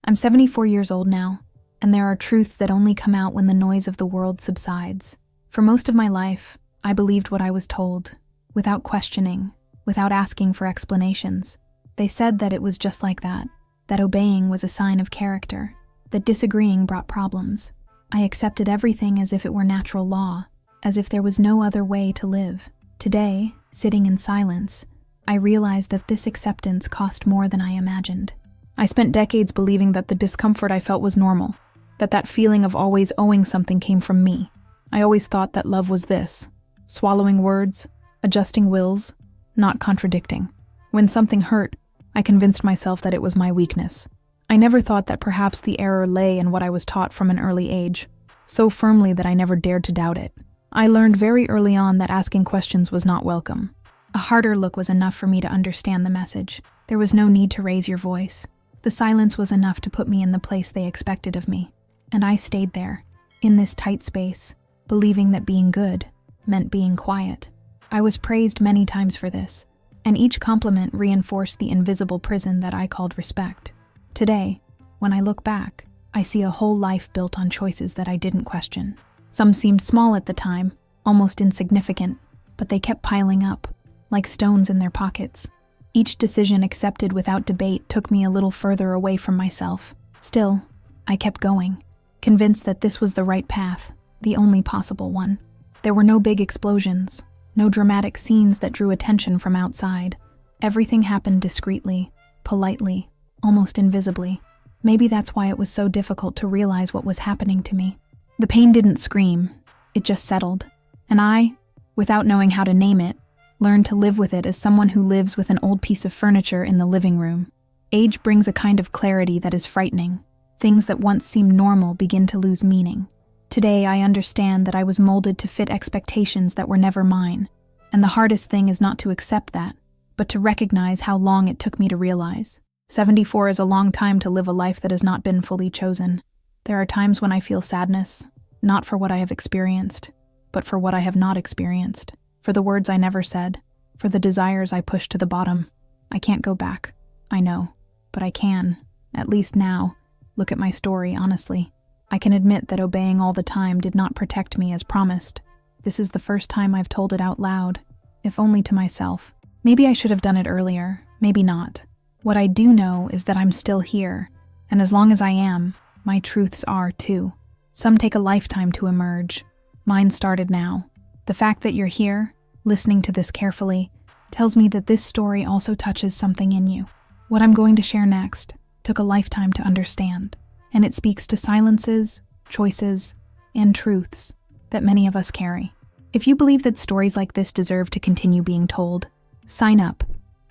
I'm 74 years old now, and there are truths that only come out when the noise of the world subsides. For most of my life, I believed what I was told, without questioning, without asking for explanations. They said that it was just like that obeying was a sign of character, that disagreeing brought problems. I accepted everything as if it were natural law, as if there was no other way to live. Today, sitting in silence, I realized that this acceptance cost more than I imagined. I spent decades believing that the discomfort I felt was normal, that feeling of always owing something came from me. I always thought that love was this: swallowing words, adjusting wills, not contradicting. When something hurt, I convinced myself that it was my weakness. I never thought that perhaps the error lay in what I was taught from an early age, so firmly that I never dared to doubt it. I learned very early on that asking questions was not welcome. A harder look was enough for me to understand the message. There was no need to raise your voice. The silence was enough to put me in the place they expected of me. And I stayed there, in this tight space, believing that being good meant being quiet. I was praised many times for this, and each compliment reinforced the invisible prison that I called respect. Today, when I look back, I see a whole life built on choices that I didn't question. Some seemed small at the time, almost insignificant, but they kept piling up, like stones in their pockets. Each decision accepted without debate took me a little further away from myself. Still, I kept going, convinced that this was the right path, the only possible one. There were no big explosions, no dramatic scenes that drew attention from outside. Everything happened discreetly, politely, almost invisibly. Maybe that's why it was so difficult to realize what was happening to me. The pain didn't scream, it just settled. And I, without knowing how to name it, learned to live with it as someone who lives with an old piece of furniture in the living room. Age brings a kind of clarity that is frightening. Things that once seemed normal begin to lose meaning. Today, I understand that I was molded to fit expectations that were never mine. And the hardest thing is not to accept that, but to recognize how long it took me to realize. 74 is a long time to live a life that has not been fully chosen. There are times when I feel sadness, not for what I have experienced, but for what I have not experienced, for the words I never said, for the desires I pushed to the bottom. I can't go back, I know, but I can, at least now, look at my story honestly. I can admit that obeying all the time did not protect me as promised. This is the first time I've told it out loud, if only to myself. Maybe I should have done it earlier, maybe not. What I do know is that I'm still here, and as long as I am, my truths are too. Some take a lifetime to emerge. Mine started now. The fact that you're here, listening to this carefully, tells me that this story also touches something in you. What I'm going to share next took a lifetime to understand, and it speaks to silences, choices, and truths that many of us carry. If you believe that stories like this deserve to continue being told, sign up,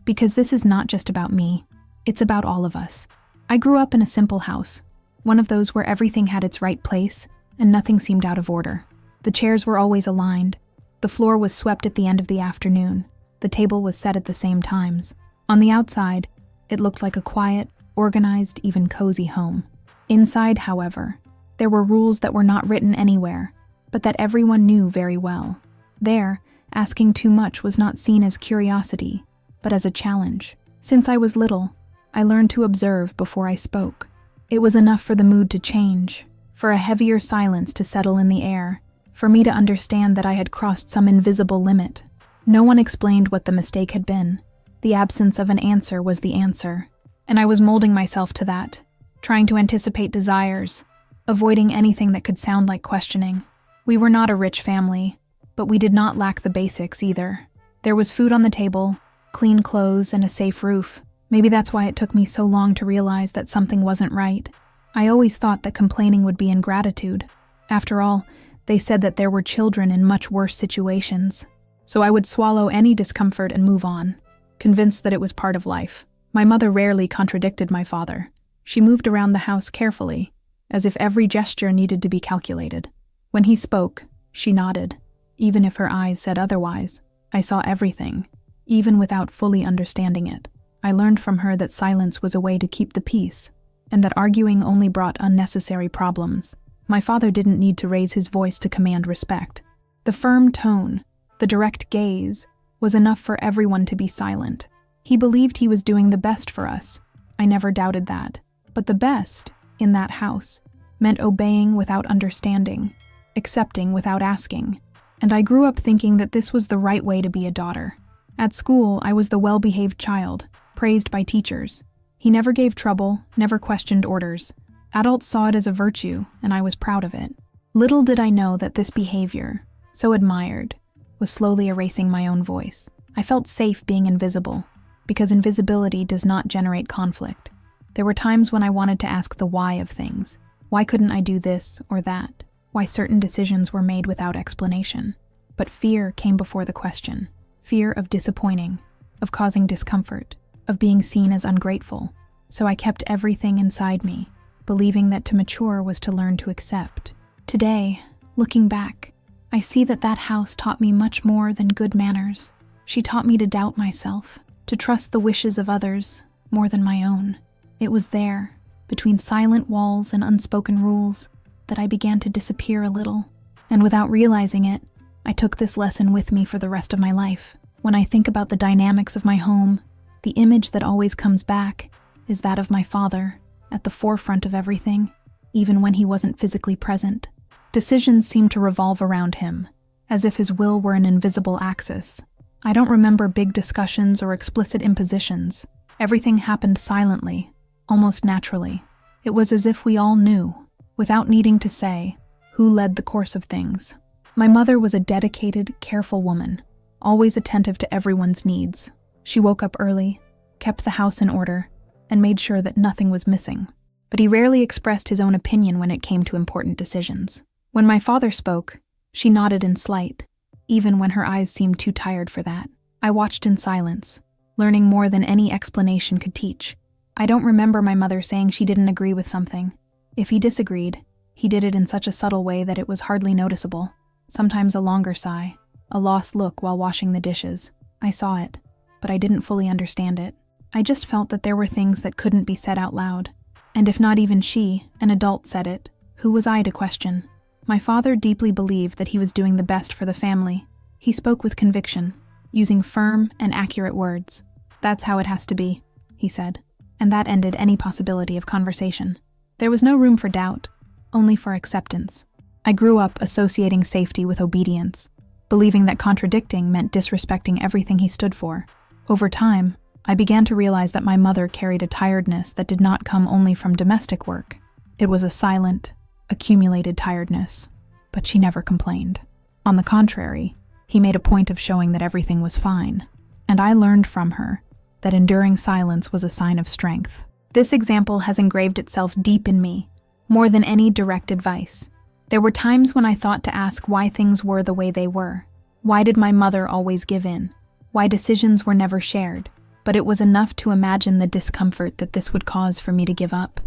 because this is not just about me, it's about all of us. I grew up in a simple house, one of those where everything had its right place and nothing seemed out of order. The chairs were always aligned, the floor was swept at the end of the afternoon, the table was set at the same times. On the outside, it looked like a quiet, organized, even cozy home. Inside, however, there were rules that were not written anywhere, but that everyone knew very well. There, asking too much was not seen as curiosity, but as a challenge. Since I was little, I learned to observe before I spoke. It was enough for the mood to change, for a heavier silence to settle in the air, for me to understand that I had crossed some invisible limit. No one explained what the mistake had been. The absence of an answer was the answer, and I was molding myself to that, trying to anticipate desires, avoiding anything that could sound like questioning. We were not a rich family, but we did not lack the basics either. There was food on the table, clean clothes, and a safe roof. Maybe that's why it took me so long to realize that something wasn't right. I always thought that complaining would be ingratitude. After all, they said that there were children in much worse situations. So I would swallow any discomfort and move on, convinced that it was part of life. My mother rarely contradicted my father. She moved around the house carefully, as if every gesture needed to be calculated. When he spoke, she nodded. Even if her eyes said otherwise, I saw everything, even without fully understanding it. I learned from her that silence was a way to keep the peace, and that arguing only brought unnecessary problems. My father didn't need to raise his voice to command respect. The firm tone, the direct gaze, was enough for everyone to be silent. He believed he was doing the best for us. I never doubted that. But the best, in that house, meant obeying without understanding, accepting without asking, and I grew up thinking that this was the right way to be a daughter. At school, I was the well-behaved child, praised by teachers. He never gave trouble, never questioned orders. Adults saw it as a virtue, and I was proud of it. Little did I know that this behavior, so admired, was slowly erasing my own voice. I felt safe being invisible, because invisibility does not generate conflict. There were times when I wanted to ask the why of things. Why couldn't I do this or that? Why certain decisions were made without explanation? But fear came before the question. Fear of disappointing, of causing discomfort, of being seen as ungrateful. So I kept everything inside me, believing that to mature was to learn to accept. Today, looking back, I see that that house taught me much more than good manners. She taught me to doubt myself, to trust the wishes of others more than my own. It was there, between silent walls and unspoken rules, that I began to disappear a little. And without realizing it, I took this lesson with me for the rest of my life. When I think about the dynamics of my home, the image that always comes back is that of my father, at the forefront of everything, even when he wasn't physically present. Decisions seemed to revolve around him, as if his will were an invisible axis. I don't remember big discussions or explicit impositions. Everything happened silently, almost naturally. It was as if we all knew, without needing to say, who led the course of things. My mother was a dedicated, careful woman, always attentive to everyone's needs. She woke up early, kept the house in order, and made sure that nothing was missing. But he rarely expressed his own opinion when it came to important decisions. When my father spoke, she nodded in slight, even when her eyes seemed too tired for that. I watched in silence, learning more than any explanation could teach. I don't remember my mother saying she didn't agree with something. If he disagreed, he did it in such a subtle way that it was hardly noticeable. Sometimes a longer sigh, a lost look while washing the dishes. I saw it, but I didn't fully understand it. I just felt that there were things that couldn't be said out loud. And if not even she, an adult, said it, who was I to question? My father deeply believed that he was doing the best for the family. He spoke with conviction, using firm and accurate words. "That's how it has to be," he said, and that ended any possibility of conversation. There was no room for doubt, only for acceptance. I grew up associating safety with obedience, believing that contradicting meant disrespecting everything he stood for. Over time, I began to realize that my mother carried a tiredness that did not come only from domestic work. It was a silent, accumulated tiredness, but she never complained. On the contrary, he made a point of showing that everything was fine, and I learned from her that enduring silence was a sign of strength. This example has engraved itself deep in me, more than any direct advice. There were times when I thought to ask why things were the way they were. Why did my mother always give in? Why decisions were never shared? But it was enough to imagine the discomfort that this would cause for me to give up.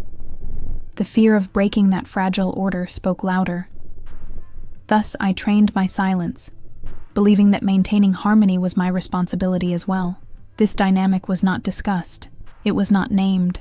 The fear of breaking that fragile order spoke louder. Thus, I trained my silence, believing that maintaining harmony was my responsibility as well. This dynamic was not discussed. It was not named.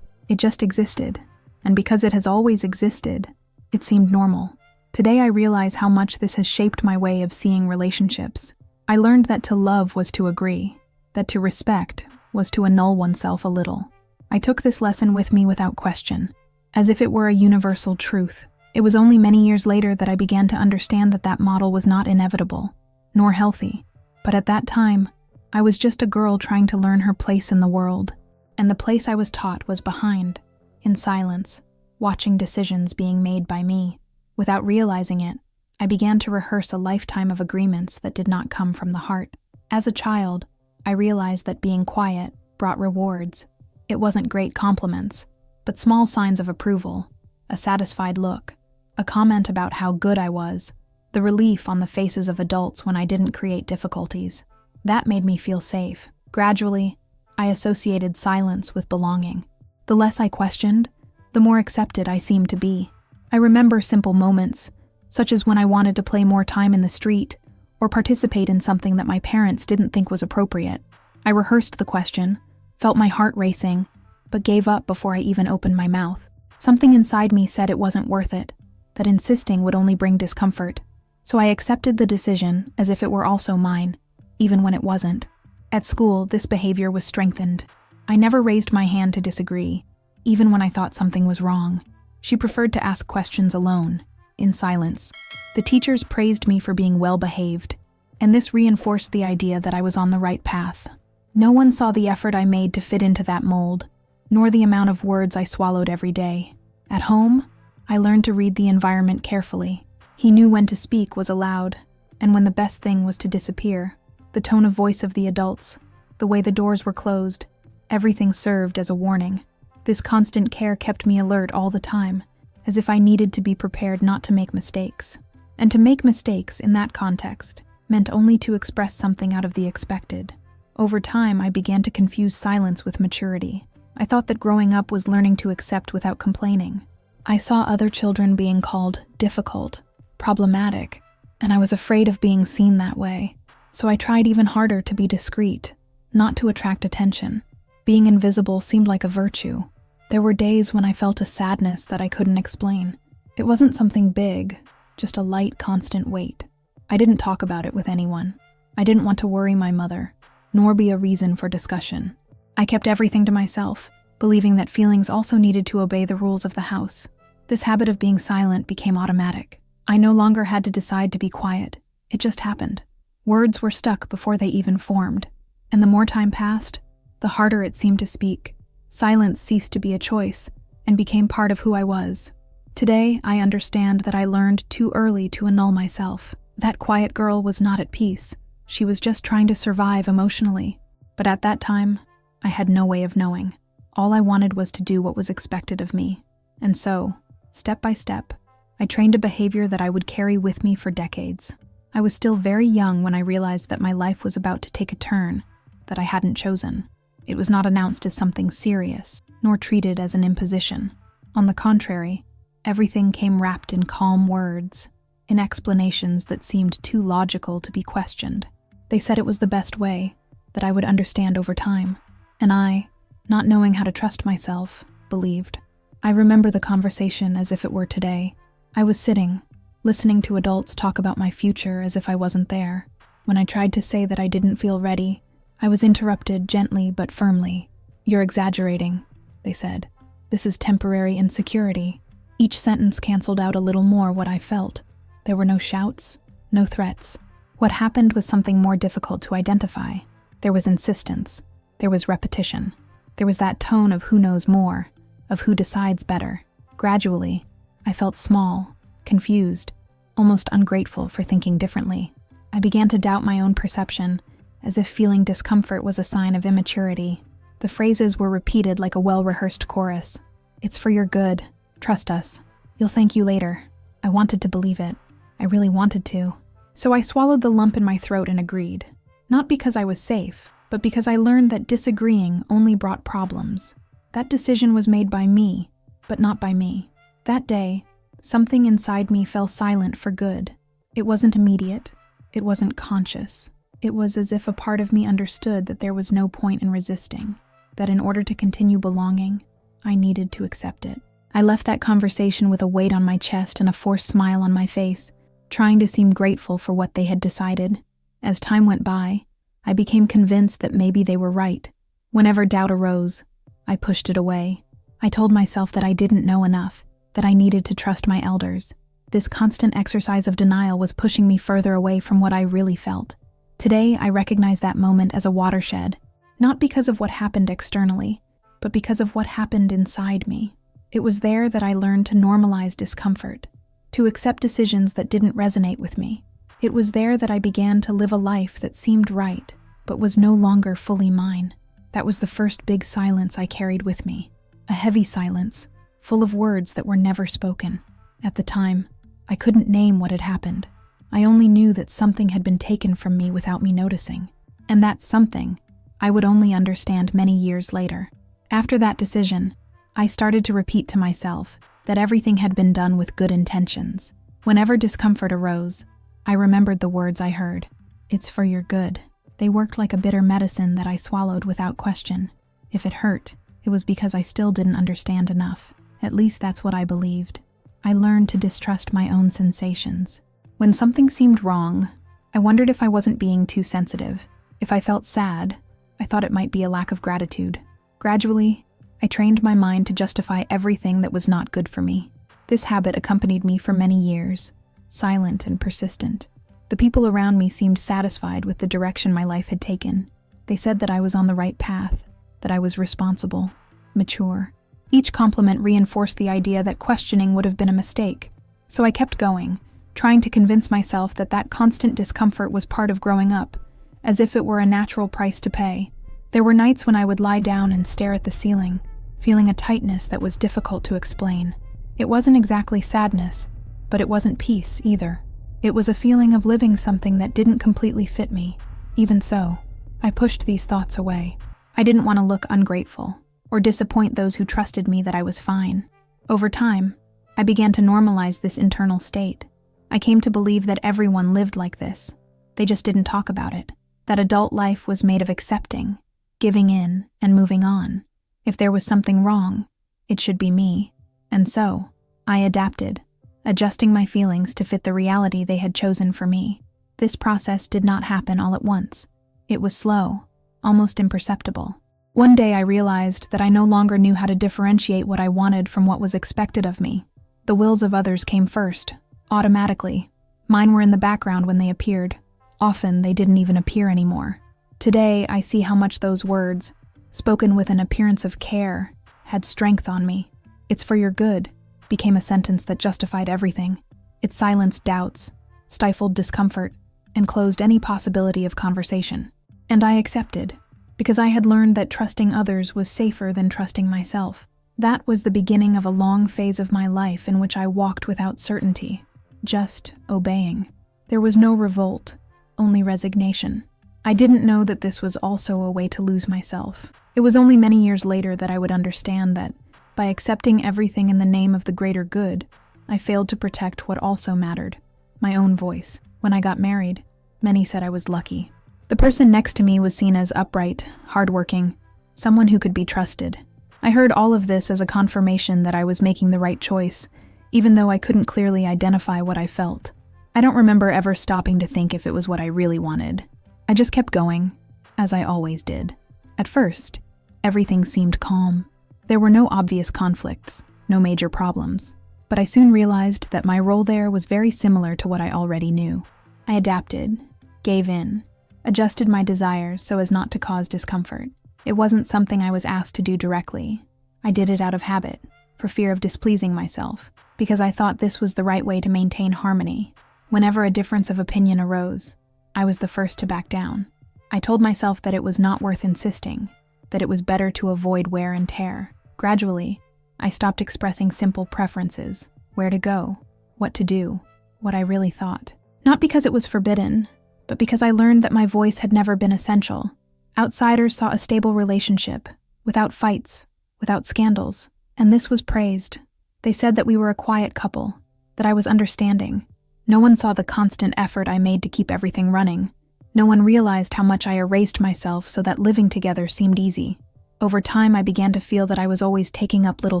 It just existed, and because it has always existed, it seemed normal. Today I realize how much this has shaped my way of seeing relationships. I learned that to love was to agree, that to respect was to annul oneself a little. I took this lesson with me without question, as if it were a universal truth. It was only many years later that I began to understand that that model was not inevitable, nor healthy. But at that time, I was just a girl trying to learn her place in the world, and the place I was taught was behind, in silence, watching decisions being made by me. Without realizing it, I began to rehearse a lifetime of agreements that did not come from the heart. As a child, I realized that being quiet brought rewards. It wasn't great compliments, but small signs of approval, a satisfied look, a comment about how good I was, the relief on the faces of adults when I didn't create difficulties. That made me feel safe. Gradually, I associated silence with belonging. The less I questioned, the more accepted I seemed to be. I remember simple moments, such as when I wanted to play more time in the street or participate in something that my parents didn't think was appropriate. I rehearsed the question, felt my heart racing, but gave up before I even opened my mouth. Something inside me said it wasn't worth it, that insisting would only bring discomfort. So I accepted the decision as if it were also mine, even when it wasn't. At school, this behavior was strengthened. I never raised my hand to disagree, even when I thought something was wrong. She preferred to ask questions alone, in silence. The teachers praised me for being well-behaved, and this reinforced the idea that I was on the right path. No one saw the effort I made to fit into that mold, nor the amount of words I swallowed every day. At home, I learned to read the environment carefully. He knew when to speak was allowed, and when the best thing was to disappear. The tone of voice of the adults, the way the doors were closed, everything served as a warning. This constant care kept me alert all the time, as if I needed to be prepared not to make mistakes. And to make mistakes in that context meant only to express something out of the expected. Over time, I began to confuse silence with maturity. I thought that growing up was learning to accept without complaining. I saw other children being called difficult, problematic, and I was afraid of being seen that way. So I tried even harder to be discreet, not to attract attention. Being invisible seemed like a virtue. There were days when I felt a sadness that I couldn't explain. It wasn't something big, just a light, constant weight. I didn't talk about it with anyone. I didn't want to worry my mother, nor be a reason for discussion. I kept everything to myself, believing that feelings also needed to obey the rules of the house. This habit of being silent became automatic. I no longer had to decide to be quiet. It just happened. Words were stuck before they even formed. And the more time passed, the harder it seemed to speak. Silence ceased to be a choice and became part of who I was. Today, I understand that I learned too early to annul myself. That quiet girl was not at peace. She was just trying to survive emotionally. But at that time, I had no way of knowing. All I wanted was to do what was expected of me. And so, step by step, I trained a behavior that I would carry with me for decades. I was still very young when I realized that my life was about to take a turn that I hadn't chosen. It was not announced as something serious, nor treated as an imposition. On the contrary, everything came wrapped in calm words, in explanations that seemed too logical to be questioned. They said it was the best way, that I would understand over time. And I, not knowing how to trust myself, believed. I remember the conversation as if it were today. I was sitting, listening to adults talk about my future as if I wasn't there. When I tried to say that I didn't feel ready, I was interrupted gently but firmly. "You're exaggerating," they said. "This is temporary insecurity." Each sentence canceled out a little more what I felt. There were no shouts, no threats. What happened was something more difficult to identify. There was insistence. There was repetition. There was that tone of who knows more, of who decides better. Gradually, I felt small, confused, almost ungrateful for thinking differently. I began to doubt my own perception, as if feeling discomfort was a sign of immaturity. The phrases were repeated like a well-rehearsed chorus. "It's for your good. Trust us. You'll thank you later." I wanted to believe it. I really wanted to. So I swallowed the lump in my throat and agreed. Not because I was safe, but because I learned that disagreeing only brought problems. That decision was made by me, but not by me. That day, something inside me fell silent for good. It wasn't immediate. It wasn't conscious. It was as if a part of me understood that there was no point in resisting, that in order to continue belonging, I needed to accept it. I left that conversation with a weight on my chest and a forced smile on my face, trying to seem grateful for what they had decided. As time went by, I became convinced that maybe they were right. Whenever doubt arose, I pushed it away. I told myself that I didn't know enough, that I needed to trust my elders. This constant exercise of denial was pushing me further away from what I really felt. Today, I recognize that moment as a watershed, not because of what happened externally, but because of what happened inside me. It was there that I learned to normalize discomfort, to accept decisions that didn't resonate with me. It was there that I began to live a life that seemed right, but was no longer fully mine. That was the first big silence I carried with me, a heavy silence, full of words that were never spoken. At the time, I couldn't name what had happened. I only knew that something had been taken from me without me noticing, and that something I would only understand many years later. After that decision, I started to repeat to myself that everything had been done with good intentions. Whenever discomfort arose, I remembered the words I heard. "It's for your good." They worked like a bitter medicine that I swallowed without question. If it hurt, it was because I still didn't understand enough. At least that's what I believed. I learned to distrust my own sensations. When something seemed wrong, I wondered if I wasn't being too sensitive. If I felt sad, I thought it might be a lack of gratitude. Gradually, I trained my mind to justify everything that was not good for me. This habit accompanied me for many years, silent and persistent. The people around me seemed satisfied with the direction my life had taken. They said that I was on the right path, that I was responsible, mature. Each compliment reinforced the idea that questioning would have been a mistake. So I kept going, trying to convince myself that that constant discomfort was part of growing up, as if it were a natural price to pay. There were nights when I would lie down and stare at the ceiling, feeling a tightness that was difficult to explain. It wasn't exactly sadness, but it wasn't peace either. It was a feeling of living something that didn't completely fit me. Even so, I pushed these thoughts away. I didn't want to look ungrateful or disappoint those who trusted me that I was fine. Over time, I began to normalize this internal state. I came to believe that everyone lived like this. They just didn't talk about it. That adult life was made of accepting, giving in, and moving on. If there was something wrong, it should be me. And so, I adapted, adjusting my feelings to fit the reality they had chosen for me. This process did not happen all at once. It was slow, almost imperceptible. One day I realized that I no longer knew how to differentiate what I wanted from what was expected of me. The wills of others came first, automatically. Mine were in the background when they appeared. Often they didn't even appear anymore. Today I see how much those words, spoken with an appearance of care, had strength on me. "It's for your good," became a sentence that justified everything. It silenced doubts, stifled discomfort, and closed any possibility of conversation. And I accepted, because I had learned that trusting others was safer than trusting myself. That was the beginning of a long phase of my life in which I walked without certainty, just obeying. There was no revolt, only resignation. I didn't know that this was also a way to lose myself. It was only many years later that I would understand that, by accepting everything in the name of the greater good, I failed to protect what also mattered, my own voice. When I got married, many said I was lucky. The person next to me was seen as upright, hardworking, someone who could be trusted. I heard all of this as a confirmation that I was making the right choice, even though I couldn't clearly identify what I felt. I don't remember ever stopping to think if it was what I really wanted. I just kept going, as I always did. At first, everything seemed calm. There were no obvious conflicts, no major problems. But I soon realized that my role there was very similar to what I already knew. I adapted, gave in, adjusted my desires so as not to cause discomfort. It wasn't something I was asked to do directly. I did it out of habit, for fear of displeasing myself, because I thought this was the right way to maintain harmony. Whenever a difference of opinion arose, I was the first to back down. I told myself that it was not worth insisting, that it was better to avoid wear and tear. Gradually, I stopped expressing simple preferences, where to go, what to do, what I really thought. Not because it was forbidden, but because I learned that my voice had never been essential. Outsiders saw a stable relationship, without fights, without scandals, and this was praised. They said that we were a quiet couple, that I was understanding. No one saw the constant effort I made to keep everything running. No one realized how much I erased myself so that living together seemed easy. Over time, I began to feel that I was always taking up little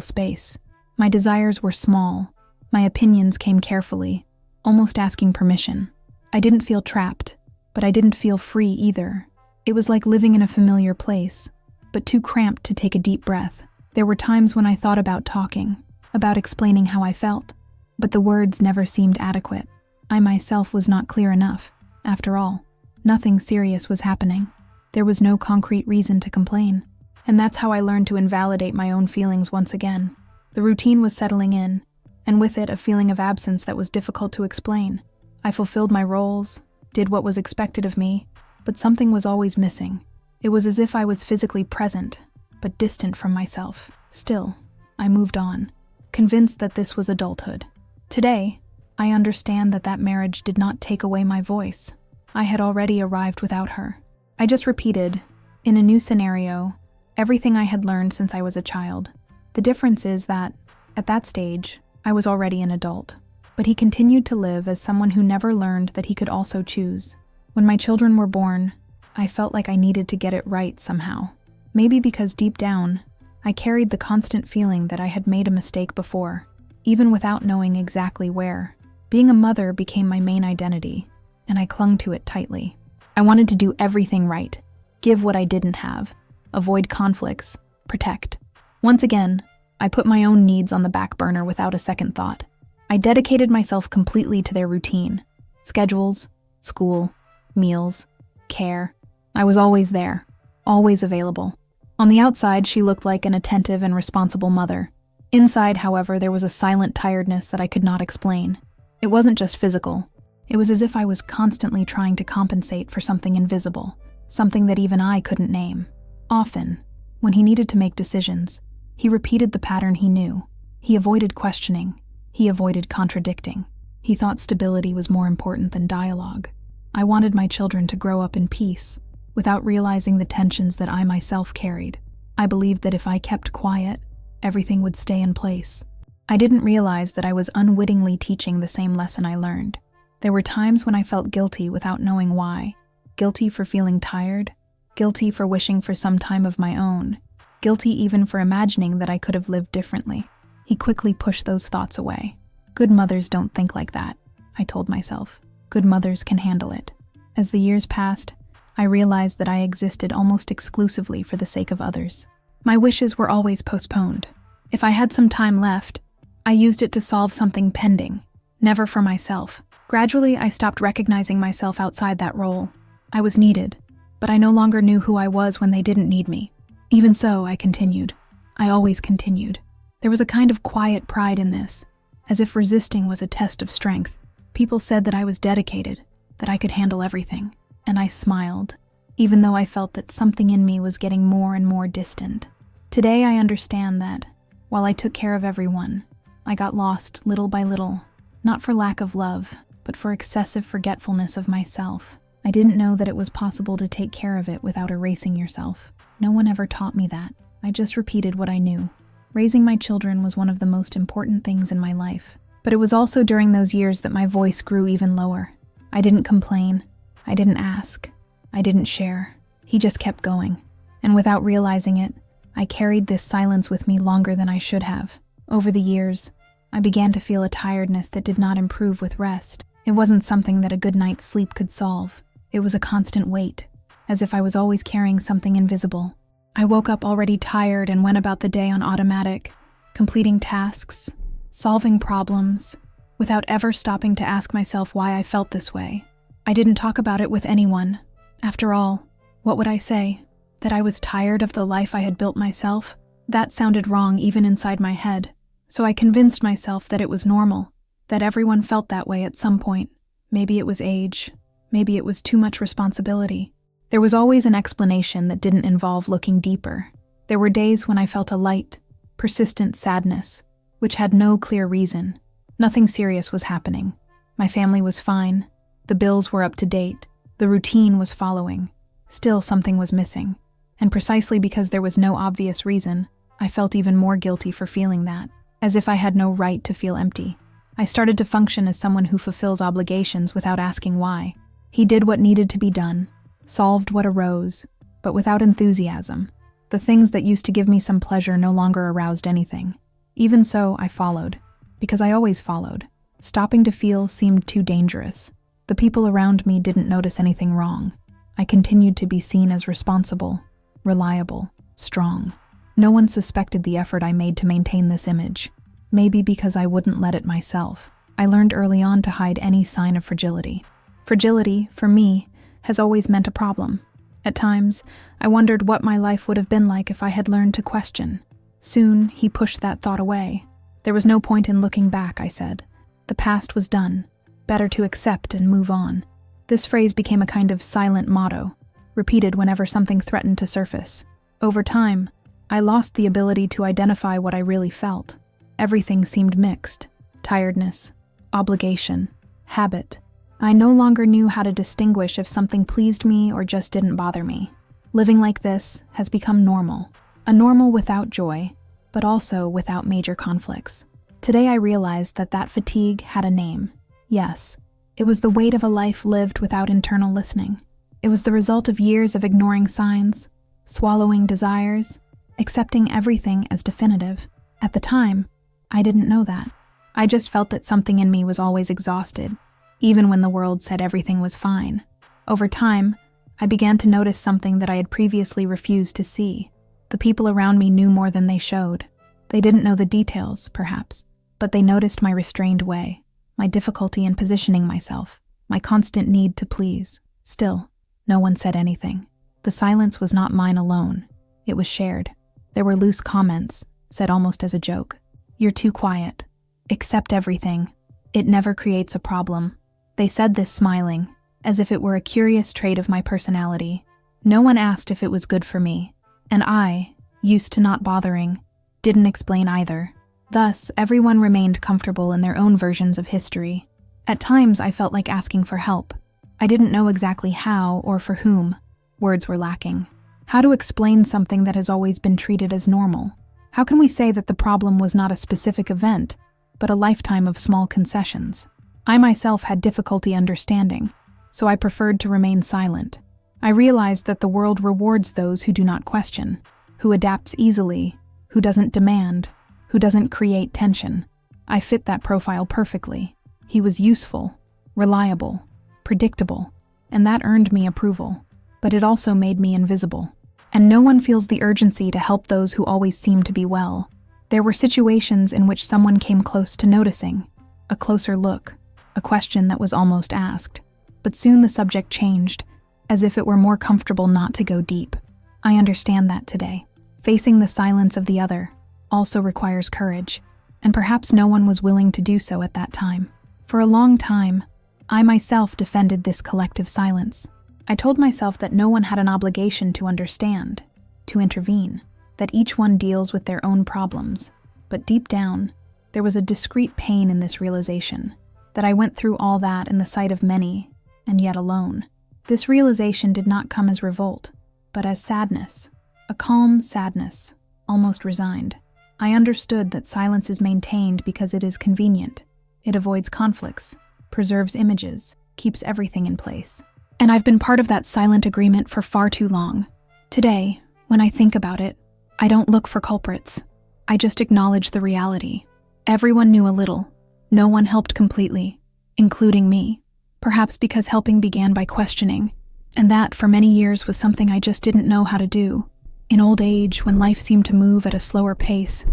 space. My desires were small. My opinions came carefully, almost asking permission. I didn't feel trapped, but I didn't feel free either. It was like living in a familiar place, but too cramped to take a deep breath. There were times when I thought about talking, about explaining how I felt, but the words never seemed adequate. I myself was not clear enough. After all, nothing serious was happening. There was no concrete reason to complain. And that's how I learned to invalidate my own feelings once again. The routine was settling in, and with it a feeling of absence that was difficult to explain. I fulfilled my roles, did what was expected of me, but something was always missing. It was as if I was physically present, but distant from myself. Still, I moved on, convinced that this was adulthood. Today, I understand that that marriage did not take away my voice. I had already arrived without her. I just repeated, in a new scenario, everything I had learned since I was a child. The difference is that, at that stage, I was already an adult. But he continued to live as someone who never learned that he could also choose. When my children were born, I felt like I needed to get it right somehow. Maybe because deep down, I carried the constant feeling that I had made a mistake before, even without knowing exactly where. Being a mother became my main identity, and I clung to it tightly. I wanted to do everything right, give what I didn't have, avoid conflicts, protect. Once again, I put my own needs on the back burner without a second thought. I dedicated myself completely to their routine. Schedules, school, meals, care. I was always there, always available. On the outside, she looked like an attentive and responsible mother. Inside, however, there was a silent tiredness that I could not explain. It wasn't just physical. It was as if I was constantly trying to compensate for something invisible, something that even I couldn't name. Often, when he needed to make decisions, he repeated the pattern he knew. He avoided questioning. He avoided contradicting. He thought stability was more important than dialogue. I wanted my children to grow up in peace, without realizing the tensions that I myself carried. I believed that if I kept quiet, everything would stay in place. I didn't realize that I was unwittingly teaching the same lesson I learned. There were times when I felt guilty without knowing why. Guilty for feeling tired, guilty for wishing for some time of my own, guilty even for imagining that I could have lived differently. He quickly pushed those thoughts away. Good mothers don't think like that, I told myself. Good mothers can handle it. As the years passed, I realized that I existed almost exclusively for the sake of others. My wishes were always postponed. If I had some time left, I used it to solve something pending, never for myself. Gradually, I stopped recognizing myself outside that role. I was needed, but I no longer knew who I was when they didn't need me. Even so, I continued. I always continued. There was a kind of quiet pride in this, as if resisting was a test of strength. People said that I was dedicated, that I could handle everything, and I smiled, even though I felt that something in me was getting more and more distant. Today I understand that, while I took care of everyone, I got lost little by little, not for lack of love, but for excessive forgetfulness of myself. I didn't know that it was possible to take care of it without erasing yourself. No one ever taught me that. I just repeated what I knew. Raising my children was one of the most important things in my life. But it was also during those years that my voice grew even lower. I didn't complain. I didn't ask. I didn't share. He just kept going. And without realizing it, I carried this silence with me longer than I should have. Over the years, I began to feel a tiredness that did not improve with rest. It wasn't something that a good night's sleep could solve. It was a constant weight, as if I was always carrying something invisible. I woke up already tired and went about the day on automatic, completing tasks, solving problems, without ever stopping to ask myself why I felt this way. I didn't talk about it with anyone. After all, what would I say? That I was tired of the life I had built myself? That sounded wrong even inside my head. So I convinced myself that it was normal, that everyone felt that way at some point. Maybe it was age. Maybe it was too much responsibility. There was always an explanation that didn't involve looking deeper. There were days when I felt a light, persistent sadness, which had no clear reason. Nothing serious was happening. My family was fine. The bills were up to date. The routine was following. Still, something was missing. And precisely because there was no obvious reason, I felt even more guilty for feeling that, as if I had no right to feel empty. I started to function as someone who fulfills obligations without asking why. He did what needed to be done, solved what arose, but without enthusiasm. The things that used to give me some pleasure no longer aroused anything. Even so, I followed, because I always followed. Stopping to feel seemed too dangerous. The people around me didn't notice anything wrong. I continued to be seen as responsible, reliable, strong. No one suspected the effort I made to maintain this image. Maybe because I wouldn't let it myself. I learned early on to hide any sign of fragility. Fragility, for me, has always meant a problem. At times, I wondered what my life would have been like if I had learned to question. Soon, he pushed that thought away. There was no point in looking back, I said. The past was done. Better to accept and move on. This phrase became a kind of silent motto, repeated whenever something threatened to surface. Over time, I lost the ability to identify what I really felt. Everything seemed mixed. Tiredness, obligation, habit. I no longer knew how to distinguish if something pleased me or just didn't bother me. Living like this has become normal. A normal without joy, but also without major conflicts. Today I realized that fatigue had a name. Yes, it was the weight of a life lived without internal listening. It was the result of years of ignoring signs, swallowing desires, accepting everything as definitive. At the time, I didn't know that. I just felt that something in me was always exhausted, even when the world said everything was fine. Over time, I began to notice something that I had previously refused to see. The people around me knew more than they showed. They didn't know the details, perhaps, but they noticed my restrained way, my difficulty in positioning myself, my constant need to please. Still, no one said anything. The silence was not mine alone. It was shared. There were loose comments, said almost as a joke. "You're too quiet. Accept everything. It never creates a problem." They said this smiling, as if it were a curious trait of my personality. No one asked if it was good for me, and I, used to not bothering, didn't explain either. Thus, everyone remained comfortable in their own versions of history. At times, I felt like asking for help. I didn't know exactly how or for whom. Words were lacking. How to explain something that has always been treated as normal? How can we say that the problem was not a specific event, but a lifetime of small concessions? I myself had difficulty understanding, so I preferred to remain silent. I realized that the world rewards those who do not question, who adapts easily, who doesn't demand, who doesn't create tension. I fit that profile perfectly. He was useful, reliable, predictable, and that earned me approval. But it also made me invisible. And no one feels the urgency to help those who always seem to be well. There were situations in which someone came close to noticing, a closer look, a question that was almost asked. But soon the subject changed, as if it were more comfortable not to go deep. I understand that today. Facing the silence of the other also requires courage, and perhaps no one was willing to do so at that time. For a long time, I myself defended this collective silence. I told myself that no one had an obligation to understand, to intervene, that each one deals with their own problems. But deep down, there was a discreet pain in this realization, that I went through all that in the sight of many, and yet alone. This realization did not come as revolt, but as sadness, a calm sadness, almost resigned. I understood that silence is maintained because it is convenient. It avoids conflicts, preserves images, keeps everything in place. And I've been part of that silent agreement for far too long. Today, when I think about it, I don't look for culprits. I just acknowledge the reality. Everyone knew a little. No one helped completely, including me. Perhaps because helping began by questioning, and that for many years was something I just didn't know how to do. In old age, when life seemed to move at a slower pace,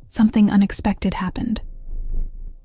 something unexpected happened.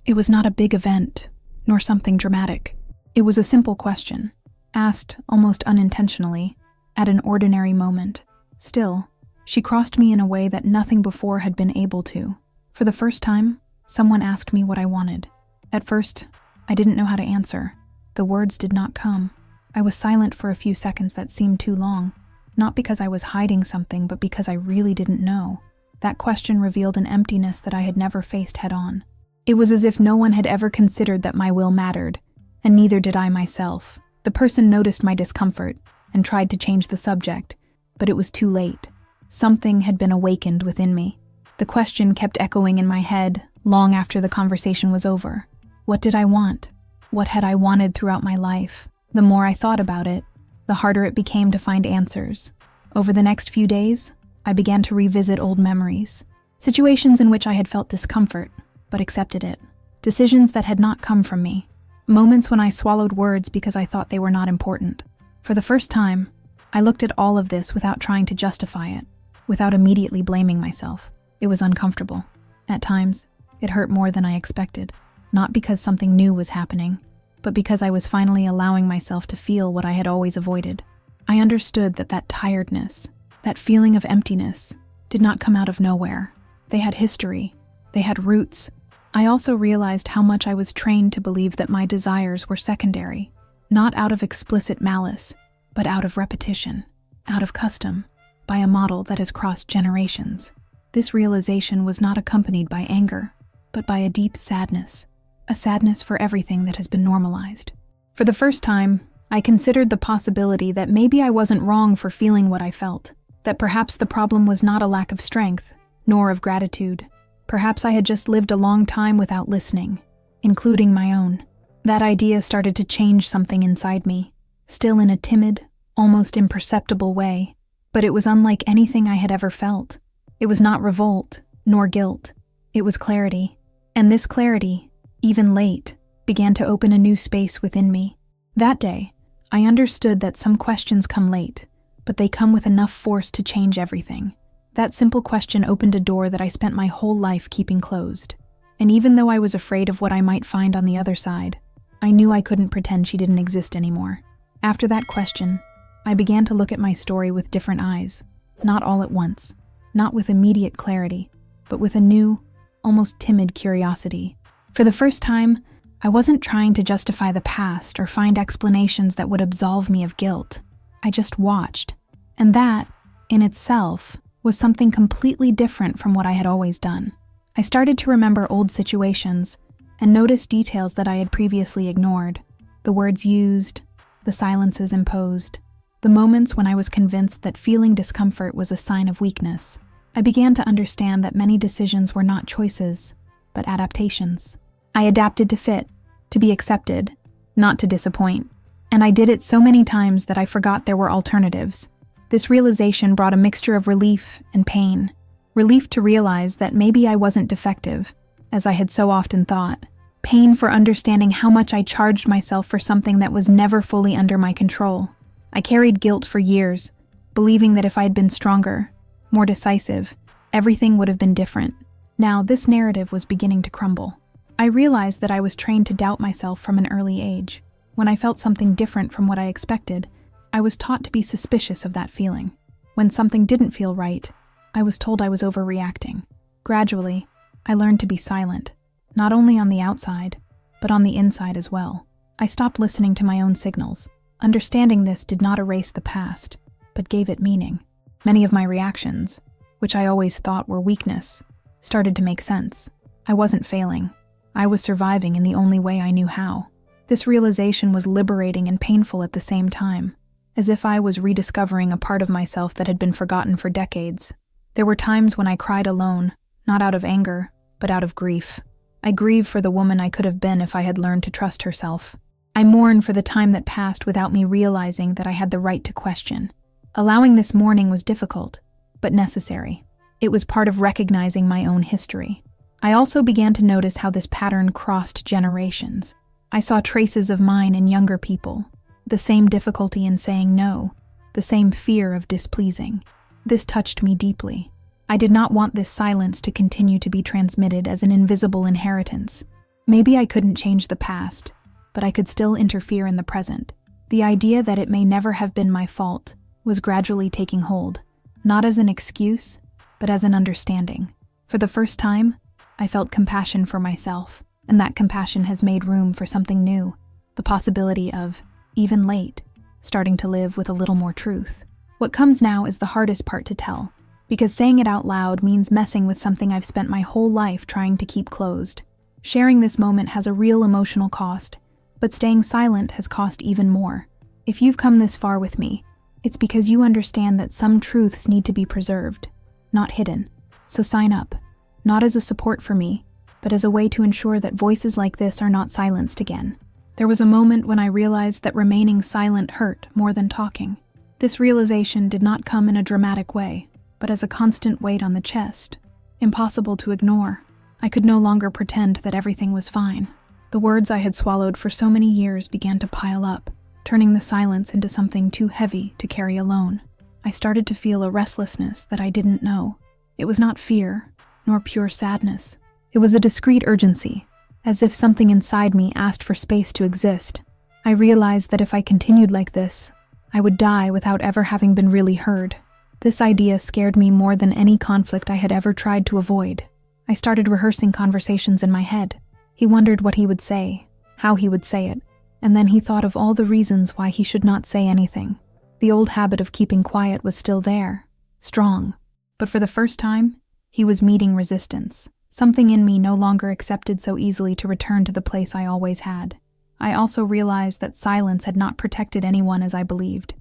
It was not a big event, nor something dramatic. It was a simple question, asked almost unintentionally, at an ordinary moment. Still, she crossed me in a way that nothing before had been able to. For the first time, someone asked me what I wanted. At first, I didn't know how to answer. The words did not come. I was silent for a few seconds that seemed too long, not because I was hiding something, but because I really didn't know. That question revealed an emptiness that I had never faced head-on. It was as if no one had ever considered that my will mattered, and neither did I myself. The person noticed my discomfort and tried to change the subject, but it was too late. Something had been awakened within me. The question kept echoing in my head long after the conversation was over. What did I want? What had I wanted throughout my life? The more I thought about it, the harder it became to find answers. Over the next few days, I began to revisit old memories, situations in which I had felt discomfort, but accepted it, decisions that had not come from me, moments when I swallowed words because I thought they were not important. For the first time, I looked at all of this without trying to justify it, without immediately blaming myself. It was uncomfortable. At times, it hurt more than I expected, not because something new was happening, but because I was finally allowing myself to feel what I had always avoided. I understood that tiredness, that feeling of emptiness, did not come out of nowhere. They had history. They had roots. I also realized how much I was trained to believe that my desires were secondary, not out of explicit malice, but out of repetition, out of custom, by a model that has crossed generations. This realization was not accompanied by anger, but by a deep sadness, a sadness for everything that has been normalized. For the first time, I considered the possibility that maybe I wasn't wrong for feeling what I felt, that perhaps the problem was not a lack of strength, nor of gratitude. Perhaps I had just lived a long time without listening, including my own. That idea started to change something inside me, still in a timid, almost imperceptible way, but it was unlike anything I had ever felt. It was not revolt, nor guilt. It was clarity. And this clarity, even late, began to open a new space within me. That day, I understood that some questions come late, but they come with enough force to change everything. That simple question opened a door that I spent my whole life keeping closed. And even though I was afraid of what I might find on the other side, I knew I couldn't pretend she didn't exist anymore. After that question, I began to look at my story with different eyes, not all at once, not with immediate clarity, but with a new, almost timid curiosity. For the first time, I wasn't trying to justify the past or find explanations that would absolve me of guilt. I just watched, and that, in itself, was something completely different from what I had always done. I started to remember old situations and notice details that I had previously ignored. The words used, the silences imposed, the moments when I was convinced that feeling discomfort was a sign of weakness. I began to understand that many decisions were not choices, but adaptations. I adapted to fit, to be accepted, not to disappoint. And I did it so many times that I forgot there were alternatives. This realization brought a mixture of relief and pain. Relief to realize that maybe I wasn't defective, as I had so often thought. Pain for understanding how much I charged myself for something that was never fully under my control. I carried guilt for years, believing that if I had been stronger, more decisive, everything would have been different. Now, this narrative was beginning to crumble. I realized that I was trained to doubt myself from an early age. When I felt something different from what I expected, I was taught to be suspicious of that feeling. When something didn't feel right, I was told I was overreacting. Gradually, I learned to be silent, not only on the outside, but on the inside as well. I stopped listening to my own signals. Understanding this did not erase the past, but gave it meaning. Many of my reactions, which I always thought were weakness, started to make sense. I wasn't failing. I was surviving in the only way I knew how. This realization was liberating and painful at the same time, as if I was rediscovering a part of myself that had been forgotten for decades. There were times when I cried alone, not out of anger, but out of grief. I grieved for the woman I could have been if I had learned to trust herself. I mourned for the time that passed without me realizing that I had the right to question. Allowing this mourning was difficult, but necessary. It was part of recognizing my own history. I also began to notice how this pattern crossed generations. I saw traces of mine in younger people, the same difficulty in saying no, the same fear of displeasing. This touched me deeply. I did not want this silence to continue to be transmitted as an invisible inheritance. Maybe I couldn't change the past, but I could still interfere in the present. The idea that it may never have been my fault was gradually taking hold, not as an excuse, but as an understanding. For the first time, I felt compassion for myself, and that compassion has made room for something new, the possibility of, even late, starting to live with a little more truth. What comes now is the hardest part to tell, because saying it out loud means messing with something I've spent my whole life trying to keep closed. Sharing this moment has a real emotional cost, but staying silent has cost even more. If you've come this far with me, it's because you understand that some truths need to be preserved, not hidden. So sign up, not as a support for me, but as a way to ensure that voices like this are not silenced again. There was a moment when I realized that remaining silent hurt more than talking. This realization did not come in a dramatic way, but as a constant weight on the chest, impossible to ignore. I could no longer pretend that everything was fine. The words I had swallowed for so many years began to pile up, turning the silence into something too heavy to carry alone. I started to feel a restlessness that I didn't know. It was not fear, nor pure sadness. It was a discreet urgency, as if something inside me asked for space to exist. I realized that if I continued like this, I would die without ever having been really heard. This idea scared me more than any conflict I had ever tried to avoid. I started rehearsing conversations in my head. He wondered what he would say, how he would say it, and then he thought of all the reasons why he should not say anything. The old habit of keeping quiet was still there, strong, but for the first time, he was meeting resistance. Something in me no longer accepted so easily to return to the place I always had. I also realized that silence had not protected anyone as I believed.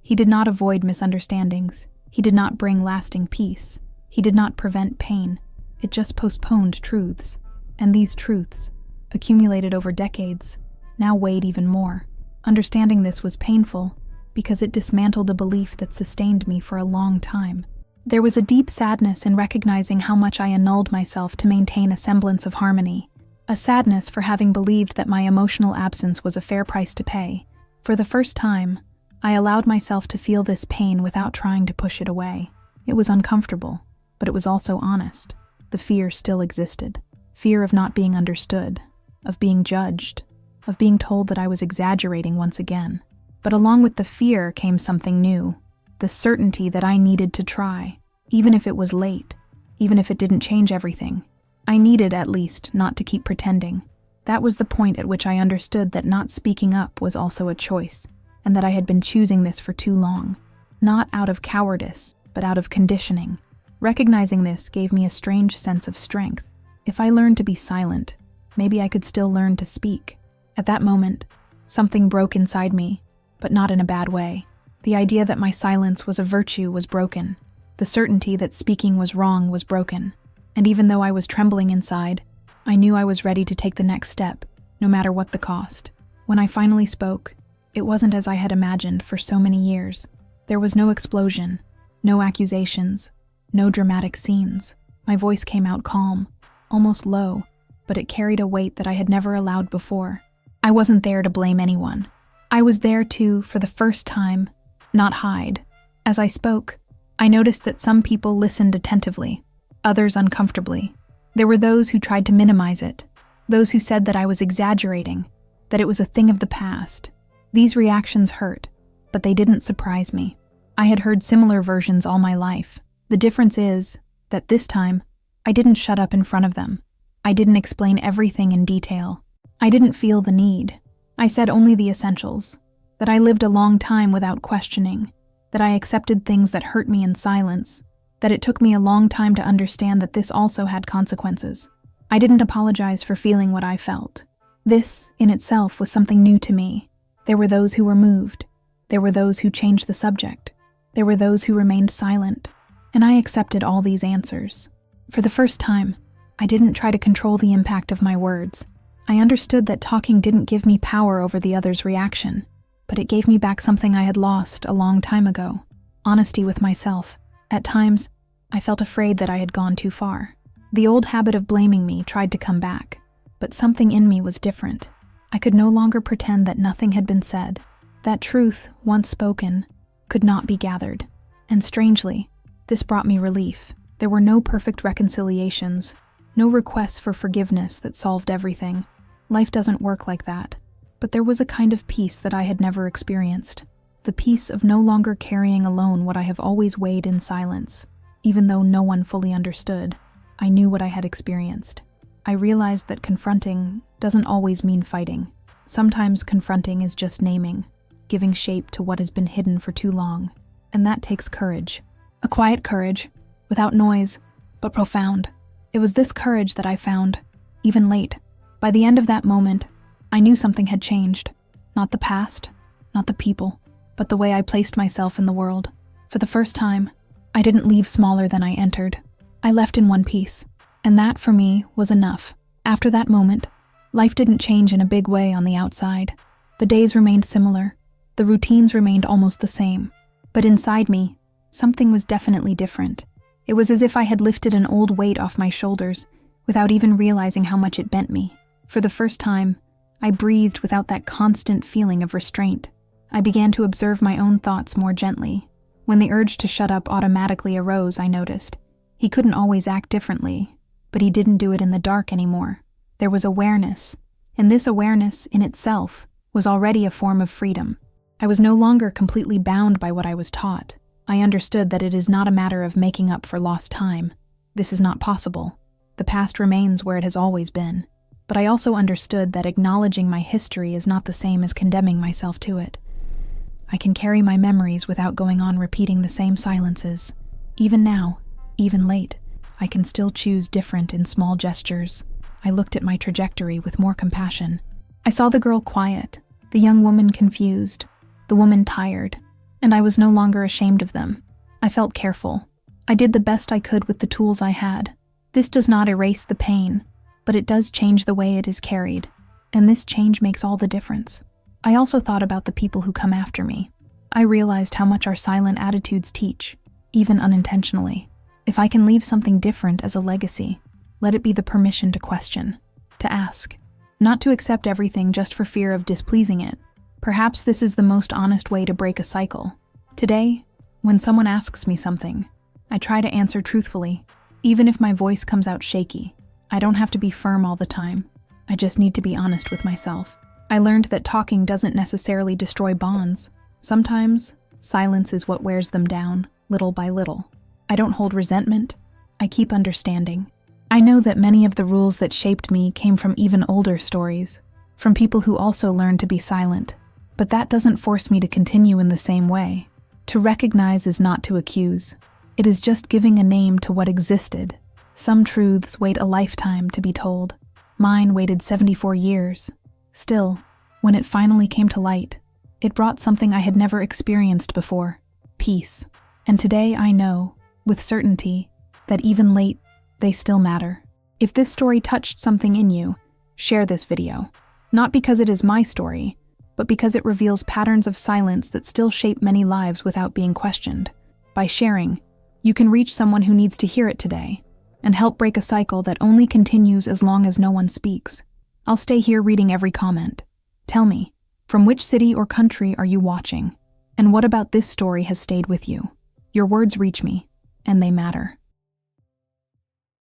He did not avoid misunderstandings. He did not bring lasting peace. He did not prevent pain. It just postponed truths. And these truths, accumulated over decades, now weighed even more. Understanding this was painful because it dismantled a belief that sustained me for a long time. There was a deep sadness in recognizing how much I annulled myself to maintain a semblance of harmony. A sadness for having believed that my emotional absence was a fair price to pay. For the first time, I allowed myself to feel this pain without trying to push it away. It was uncomfortable, but it was also honest. The fear still existed. Fear of not being understood, of being judged, of being told that I was exaggerating once again. But along with the fear came something new, the certainty that I needed to try, even if it was late, even if it didn't change everything. I needed, at least, not to keep pretending. That was the point at which I understood that not speaking up was also a choice, and that I had been choosing this for too long. Not out of cowardice, but out of conditioning. Recognizing this gave me a strange sense of strength. If I learned to be silent, maybe I could still learn to speak. At that moment, something broke inside me, but not in a bad way. The idea that my silence was a virtue was broken. The certainty that speaking was wrong was broken. And even though I was trembling inside, I knew I was ready to take the next step, no matter what the cost. When I finally spoke, it wasn't as I had imagined for so many years. There was no explosion, no accusations, no dramatic scenes. My voice came out calm, almost low, but it carried a weight that I had never allowed before. I wasn't there to blame anyone. I was there to, for the first time, not hide. As I spoke, I noticed that some people listened attentively, others uncomfortably. There were those who tried to minimize it, those who said that I was exaggerating, that it was a thing of the past. These reactions hurt, but they didn't surprise me. I had heard similar versions all my life. The difference is that this time, I didn't shut up in front of them. I didn't explain everything in detail. I didn't feel the need. I said only the essentials, that I lived a long time without questioning, that I accepted things that hurt me in silence, that it took me a long time to understand that this also had consequences. I didn't apologize for feeling what I felt. This, in itself, was something new to me. There were those who were moved. There were those who changed the subject. There were those who remained silent. And I accepted all these answers. For the first time, I didn't try to control the impact of my words. I understood that talking didn't give me power over the other's reaction, but it gave me back something I had lost a long time ago: honesty with myself. At times, I felt afraid that I had gone too far. The old habit of blaming me tried to come back, but something in me was different. I could no longer pretend that nothing had been said. That truth, once spoken, could not be gathered. And strangely, this brought me relief. There were no perfect reconciliations, no requests for forgiveness that solved everything. Life doesn't work like that. But there was a kind of peace that I had never experienced. The peace of no longer carrying alone what I have always weighed in silence. Even though no one fully understood, I knew what I had experienced. I realized that confronting doesn't always mean fighting. Sometimes confronting is just naming, giving shape to what has been hidden for too long. And that takes courage. A quiet courage, without noise, but profound. It was this courage that I found, even late. By the end of that moment, I knew something had changed. Not the past, not the people, but the way I placed myself in the world. For the first time, I didn't leave smaller than I entered. I left in one piece, and that, for me, was enough. After that moment, life didn't change in a big way on the outside. The days remained similar. The routines remained almost the same. But inside me, something was definitely different. It was as if I had lifted an old weight off my shoulders, without even realizing how much it bent me. For the first time, I breathed without that constant feeling of restraint. I began to observe my own thoughts more gently. When the urge to shut up automatically arose, I noticed. He couldn't always act differently, but he didn't do it in the dark anymore. There was awareness, and this awareness, in itself, was already a form of freedom. I was no longer completely bound by what I was taught. I understood that it is not a matter of making up for lost time. This is not possible. The past remains where it has always been. But I also understood that acknowledging my history is not the same as condemning myself to it. I can carry my memories without going on repeating the same silences. Even now, even late, I can still choose different in small gestures. I looked at my trajectory with more compassion. I saw the girl quiet, the young woman confused, the woman tired, and I was no longer ashamed of them. I felt careful. I did the best I could with the tools I had. This does not erase the pain, but it does change the way it is carried, and this change makes all the difference. I also thought about the people who come after me. I realized how much our silent attitudes teach, even unintentionally. If I can leave something different as a legacy, let it be the permission to question, to ask, not to accept everything just for fear of displeasing it. Perhaps this is the most honest way to break a cycle. Today, when someone asks me something, I try to answer truthfully, even if my voice comes out shaky. I don't have to be firm all the time. I just need to be honest with myself. I learned that talking doesn't necessarily destroy bonds. Sometimes, silence is what wears them down, little by little. I don't hold resentment. I keep understanding. I know that many of the rules that shaped me came from even older stories, from people who also learned to be silent. But that doesn't force me to continue in the same way. To recognize is not to accuse. It is just giving a name to what existed. Some truths wait a lifetime to be told. Mine waited 74 years. Still, when it finally came to light, it brought something I had never experienced before: peace. And today I know, with certainty, that even late, they still matter. If this story touched something in you, share this video. Not because it is my story, but because it reveals patterns of silence that still shape many lives without being questioned. By sharing, you can reach someone who needs to hear it today, and help break a cycle that only continues as long as no one speaks. I'll stay here reading every comment. Tell me, from which city or country are you watching? And what about this story has stayed with you? Your words reach me, and they matter.